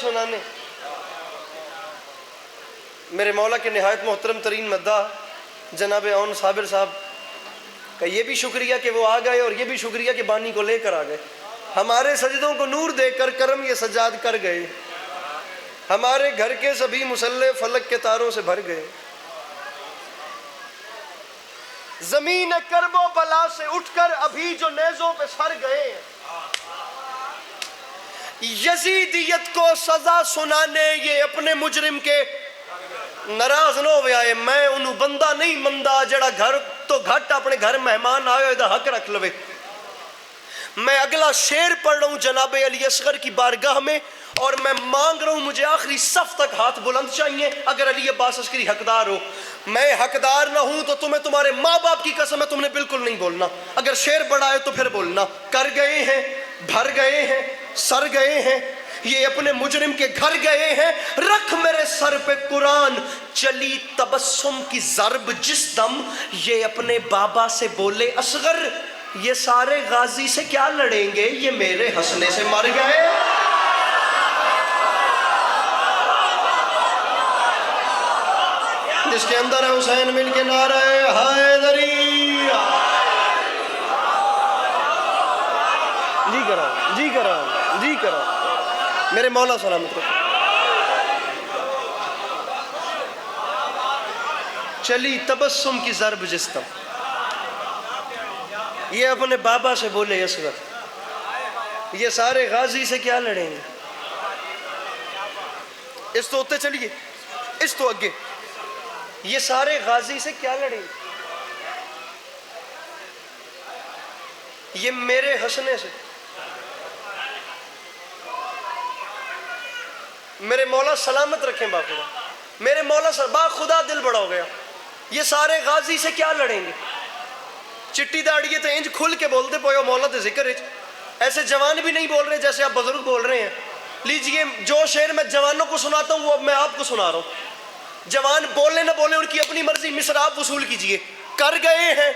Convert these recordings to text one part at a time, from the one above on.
سنانے. میرے مولا کے نہایت محترم ترین مداح جناب اون صابر صاحب کا یہ بھی شکریہ کہ وہ آ گئے، اور یہ بھی شکریہ کہ بانی کو لے کر آ گئے. ہمارے سجدوں کو نور دے کر کرم یہ سجاد کر گئے. ہمارے گھر کے سبھی مصلے فلک کے تاروں سے بھر گئے. زمین کرب و بلا سے اٹھ کر ابھی جو نیزوں پہ سر گئے. یزیدیت کو سزا سنانے یہ اپنے مجرم کے ناراض نہ ہوئے آئے. میں انہوں بندہ نہیں مندہ جڑا گھر تو گھٹ اپنے گھر مہمان آئے دا حق رکھ لوے. میں اگلا شعر پڑھ رہا ہوں جناب علی اصغر کی بارگاہ میں، اور میں مانگ رہا ہوں مجھے آخری صف تک ہاتھ بلند چاہیے اگر علی عباس عسکری حقدار ہو. میں حقدار نہ ہوں تو تمہیں تمہارے ماں باپ کی قسم ہے تم نے بالکل نہیں بولنا. اگر شعر بڑا ہے تو پھر بولنا. کر گئے ہیں، بھر گئے ہیں، سر گئے ہیں، یہ اپنے مجرم کے گھر گئے ہیں. رکھ میرے سر پہ قرآن چلی تبسم کی ضرب جس دم. یہ اپنے بابا سے بولے اصغر یہ سارے غازی سے کیا لڑیں گے، یہ میرے ہنسنے سے مر گئے. جس کے اندر ہے حسین مل کے نعرہ حیدری. جی کرا جی کرا جی کرا. میرے مولا سلامت رکھو. چلی تبسم کی ضرب جس دم. یہ اپنے بابا سے بولے اصغر یہ سارے غازی سے کیا لڑیں گے. اس تو ہوتے چلیے، اس تو اگے. یہ سارے غازی سے کیا لڑیں گے، یہ میرے ہنسنے سے. میرے مولا سلامت رکھیں باخدا. میرے مولا باخدا دل بڑا ہو گیا. یہ سارے غازی سے کیا لڑیں گے. چٹی داڑیے تو انج کھل کے بولتے پوئے مولا دے ذکر ہے. ایسے جوان بھی نہیں بول رہے جیسے آپ بزرگ بول رہے ہیں. لیجئے جو شعر میں جوانوں کو سناتا ہوں وہ اب میں آپ کو سنا رہا ہوں. جوان بولے نہ بولے ان کی اپنی مرضی. مصرع آپ وصول کیجئے. کر گئے ہیں،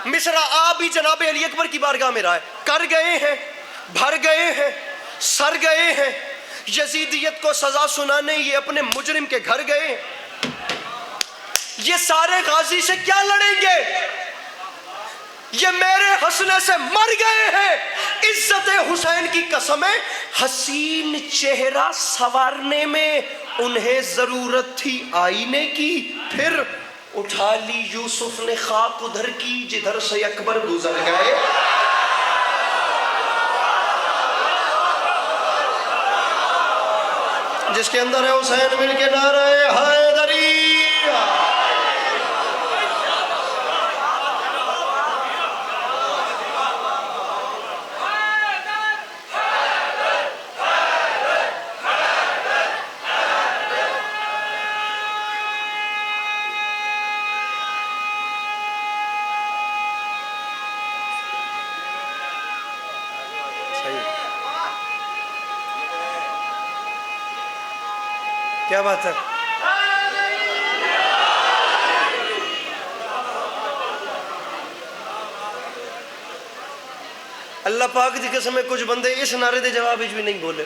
مصرع آپ بھی جناب علی اکبر کی بارگاہ میں رہا ہے. کر گئے ہیں، بھر گئے ہیں، سر گئے ہیں. یزیدیت کو سزا سنانے یہ اپنے مجرم کے گھر گئے ہیں. یہ سارے غازی سے کیا لڑیں گے، یہ میرے ہنسنے سے مر گئے ہیں. عزت حسین کی قسم ہے حسین چہرہ سنوارنے میں انہیں ضرورت تھی آئینے کی. پھر اٹھا لی یوسف نے خاک ادھر کی جدھر سے اکبر گزر گئے. جس کے اندر ہے حسین مل کے نعرہ حیدری. کیا بات ہے. اللہ پاک دی قسم ہے کچھ بندے اس نعرے دے جواب بھی نہیں بولے.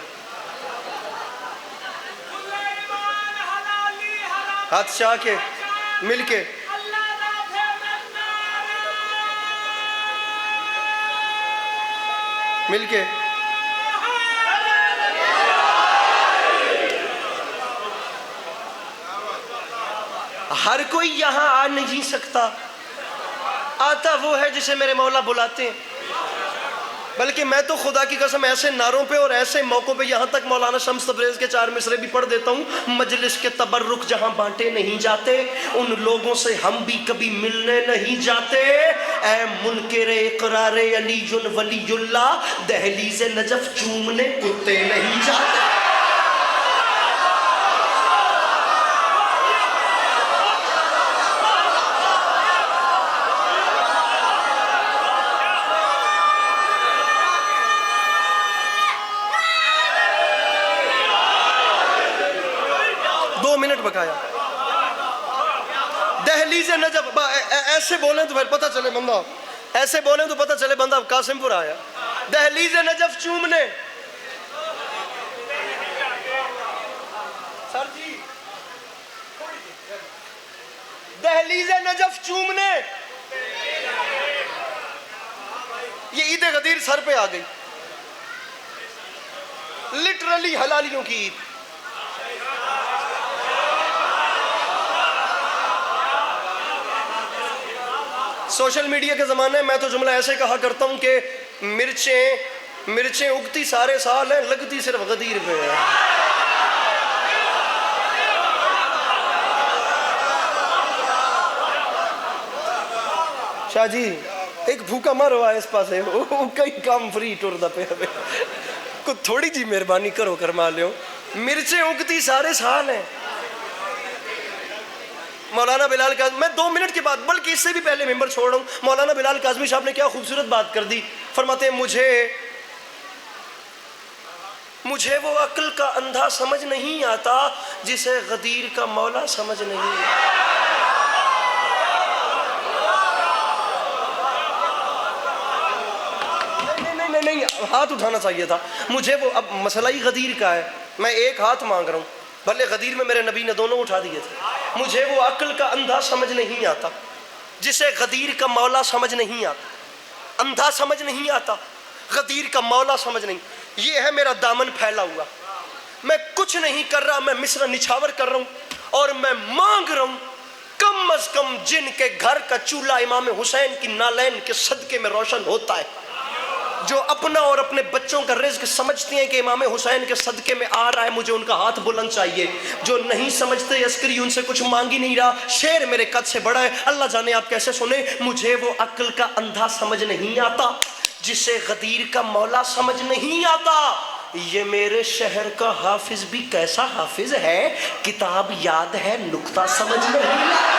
ہاتھ چاہ کے مل کے مل کے ہر کوئی یہاں آ نہیں سکتا. آتا وہ ہے جسے میرے مولا بلاتے ہیں. بلکہ میں تو خدا کی قسم ایسے نعروں پہ اور ایسے موقعوں پہ یہاں تک مولانا شمس تبریز کے 4 مصرے بھی پڑھ دیتا ہوں. مجلس کے تبرک جہاں بانٹے نہیں جاتے ان لوگوں سے ہم بھی کبھی ملنے نہیں جاتے. اے منکر اقرار علی ولی اللہ دہلیز نجف چومنے کتے نہیں جاتے. 2 منٹ بقایا. دہلیز نجف ایسے بولیں تو پھر پتہ چلے بندہ، ایسے بولیں تو پتہ چلے بندہ قاسم پور آیا. دہلیز نجف چومنے نجف چومنے. یہ عید غدیر سر پہ آ گئی, لٹرلی حلالیوں کی عید. سوشل میڈیا کے زمانے میں تو جملہ ایسے کہا کرتا ہوں کہ مرچیں اگتی سارے سال ہیں, لگتی صرف غدیر پہ ہے. شاہ جی ایک بھوکا مر ہوا ہے اس پاس ہے, کئی کام فری ٹور دا پہ کو تھوڑی جی مہربانی کرو کرما لیو. مرچیں اگتی سارے سال ہیں. مولانا بلال کاظمی, میں 2 منٹ کے بعد بلکہ اس سے بھی پہلے ممبر چھوڑ رہا ہوں. مولانا بلال کاظمی صاحب نے کیا خوبصورت بات کر دی. فرماتے ہیں مجھے وہ عقل کا اندھا سمجھ نہیں آتا جسے غدیر کا مولا سمجھ نہیں آتا. نہیں, ہاتھ اٹھانا چاہیے تھا مجھے. وہ اب مسئلہ ہی غدیر کا ہے, میں ایک ہاتھ مانگ رہا ہوں, بھلے غدیر میں میرے نبی نے دونوں اٹھا دیے تھے. مجھے وہ عقل کا اندھا سمجھ نہیں آتا جسے غدیر کا مولا سمجھ نہیں آتا. اندھا سمجھ نہیں آتا, غدیر کا مولا سمجھ نہیں. یہ ہے میرا دامن پھیلا ہوا, میں کچھ نہیں کر رہا, میں مصرع نچھاور کر رہا ہوں اور میں مانگ رہا ہوں کم از کم جن کے گھر کا چولہا امام حسین کی نالین کے صدقے میں روشن ہوتا ہے, جو اپنا اور اپنے بچوں کا رزق سمجھتی ہیں کہ امام حسین کے صدقے میں آ رہا ہے, مجھے ان کا ہاتھ بلند چاہیے. جو نہیں سمجھتے عسکری ان سے کچھ مانگ ہی نہیں رہا, شیر میرے قد سے بڑا ہے, اللہ جانے آپ کیسے سنیں. مجھے وہ عقل کا اندھا سمجھ نہیں آتا جسے غدیر کا مولا سمجھ نہیں آتا. یہ میرے شہر کا حافظ بھی کیسا حافظ ہے, کتاب یاد ہے نقطہ سمجھ نہیں آتا.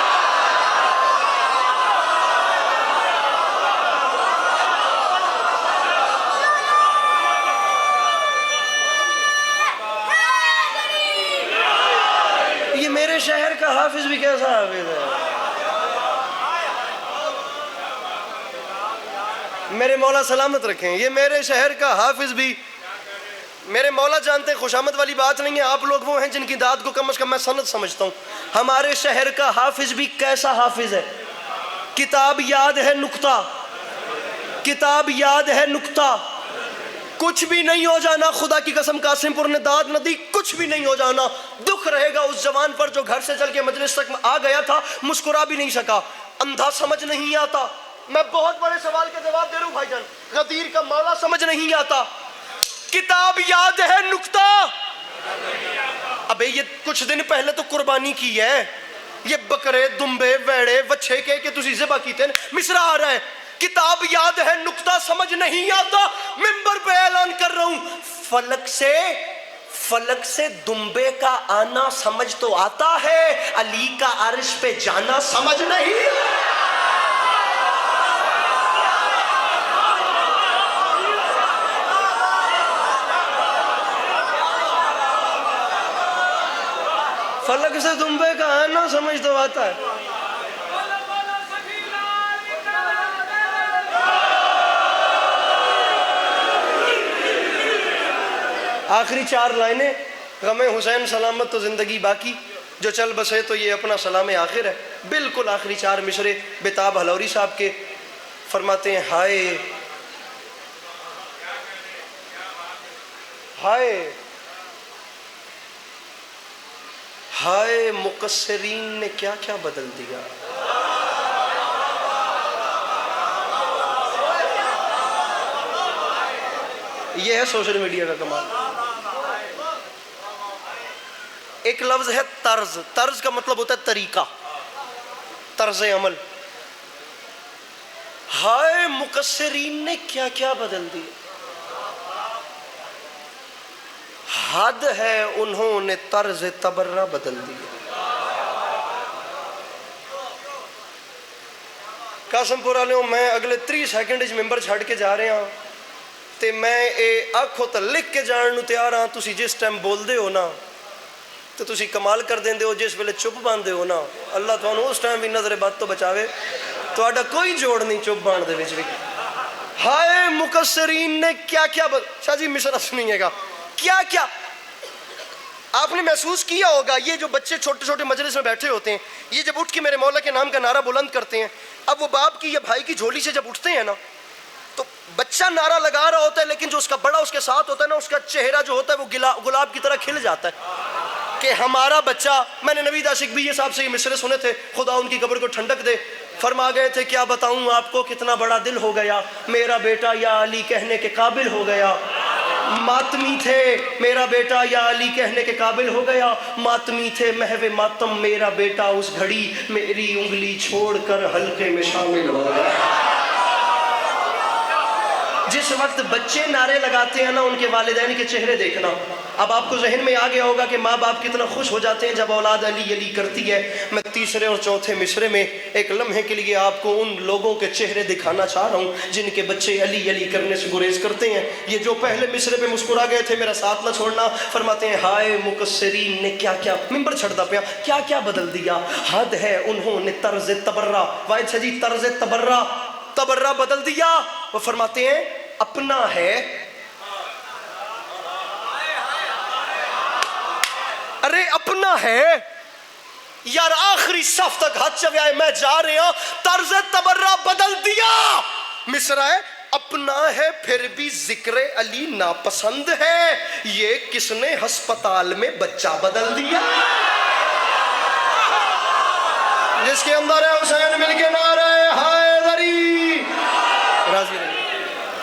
شہر کا حافظ بھی کیسا حافظ ہے. میرے مولا سلامت رکھیں. یہ میرے شہر کا حافظ بھی, میرے مولا جانتے, خوشامد والی بات نہیں ہے, آپ لوگ وہ ہیں جن کی داد کو کم از کم میں سند سمجھتا ہوں. ہمارے شہر کا حافظ بھی کیسا حافظ ہے, کتاب یاد ہے نقطہ, کتاب یاد ہے نقطہ. کچھ بھی نہیں ہو جانا, خدا کی قسم قاسم پور نے داد نہ دی, کچھ بھی نہیں ہو جانا. دکھ رہے گا اس جوان پر جو گھر سے چل کے مجلس تک آ گیا تھا, مسکرا بھی نہیں سکا. اندھا سمجھ نہیں آتا. میں بہت بڑے سوال کا جواب دے رہا ہوں بھائی جان. غدیر کا مولا سمجھ نہیں آتا, کتاب یاد ہے نقطہ. ابے یہ کچھ دن پہلے تو قربانی کی ہے, یہ بکرے دمبے ویڑے وچھے کے تسی ذبح کیتے ہیں, مصرع آ رہا ہے. کتاب یاد ہے نقطہ سمجھ نہیں آتا. منبر پہ اعلان کر رہا ہوں, فلک سے دمبے کا آنا سمجھ تو آتا ہے, علی کا عرش پہ جانا سمجھ نہیں. فلک سے دمبے کا آنا سمجھ تو آتا ہے. آخری 4 لائنیں, غم حسین سلامت تو زندگی باقی, جو چل بسے تو یہ اپنا سلام آخر ہے. بالکل آخری 4 مصرے بیتاب ہلوری صاحب کے. فرماتے ہیں ہائے ہائے ہائے مقصرین نے کیا کیا بدل دیا. یہ ہے سوشل میڈیا کا کمال. ایک لفظ ہے طرز. طرز کا مطلب ہوتا ہے طریقہ, طرز عمل. ہائے مقصرین نے کیا کیا بدل دیا. حد ہے انہوں نے طرز تبرہ بدل دی. قاسم پور والوں, میں اگلے 30 سیکنڈ ممبر چھڑ کے جا رہے ہاں تے میں آکھو تو لکھ کے جان نو تیار ہاں. تسی جس ٹائم بول دے ہو نا تو تسی کمال کر دیں دے ہو, جس ویلے چپ باندھے ہو نا اللہ تانوں اس ٹائم بھی نظر بد تو بچاوے. تہاڈا کوئی جوڑ نہیں چپ باندھ دے وچ بھی. ہائے مقصرین نے کیا کیا شاہ جی مصرع سنیے گا, کیا کیا. آپ آپ نے محسوس کیا ہوگا یہ جو بچے چھوٹے چھوٹے مجلس میں بیٹھے ہوتے ہیں، یہ جب اٹھ کے میرے مولا کے نام کا نعرہ بلند کرتے ہیں، اب وہ باپ کی یا بھائی کی جھولی سے جب اٹھتے ہیں نا، تو بچہ نعرہ لگا رہا ہوتا ہے لیکن جو اس کا بڑا اس کے ساتھ ہوتا ہے نا، اس کا چہرہ جو ہوتا ہے وہ گلاب کی طرح کھل جاتا ہے کہ ہمارا بچہ. میں نے نوید عاشق بھی یہ صاحب سے یہ مصرے سنے تھے، خدا ان کی قبر کو ٹھنڈک دے. فرما گئے تھے کیا بتاؤں آپ کو کتنا بڑا دل ہو گیا، میرا بیٹا یا علی کہنے کے قابل ہو گیا. ماتمی تھے میرا بیٹا یا علی کہنے کے قابل ہو گیا، ماتمی تھے محو ماتم میرا بیٹا اس گھڑی میری انگلی چھوڑ کر حلقے میں شامل ہو گیا. جس وقت بچے نعرے لگاتے ہیں نا، ان کے والدین کے چہرے دیکھنا. اب آپ کو ذہن میں آ گیا ہوگا کہ ماں باپ کتنا خوش ہو جاتے ہیں جب اولاد علی علی کرتی ہے. میں تیسرے اور چوتھے مصرے میں ایک لمحے کے لیے آپ کو ان لوگوں کے چہرے دکھانا چاہ رہا ہوں جن کے بچے علی علی کرنے سے گریز کرتے ہیں. یہ جو پہلے مصرے پہ مسکرا گئے تھے، میرا ساتھ نہ چھوڑنا. فرماتے ہیں ہائے مقصرین نے کیا کیا، ممبر چھڑتا پیا، کیا کیا بدل دیا. حد ہے انہوں نے طرز تبرہ، واحد سے جی طرز تبرہ بدل دیا. وہ فرماتے ہیں اپنا ہے، ارے اپنا ہے یار، آخری صف تک ہاتھ چویائے میں جا رہے ہوں، طرز تبرہ بدل دیا. مصرع ہے اپنا ہے پھر بھی ذکر علی ناپسند ہے، یہ کس نے ہسپتال میں بچہ بدل دیا. جس کے اندر ہے حسین مل کے نعرہ ہے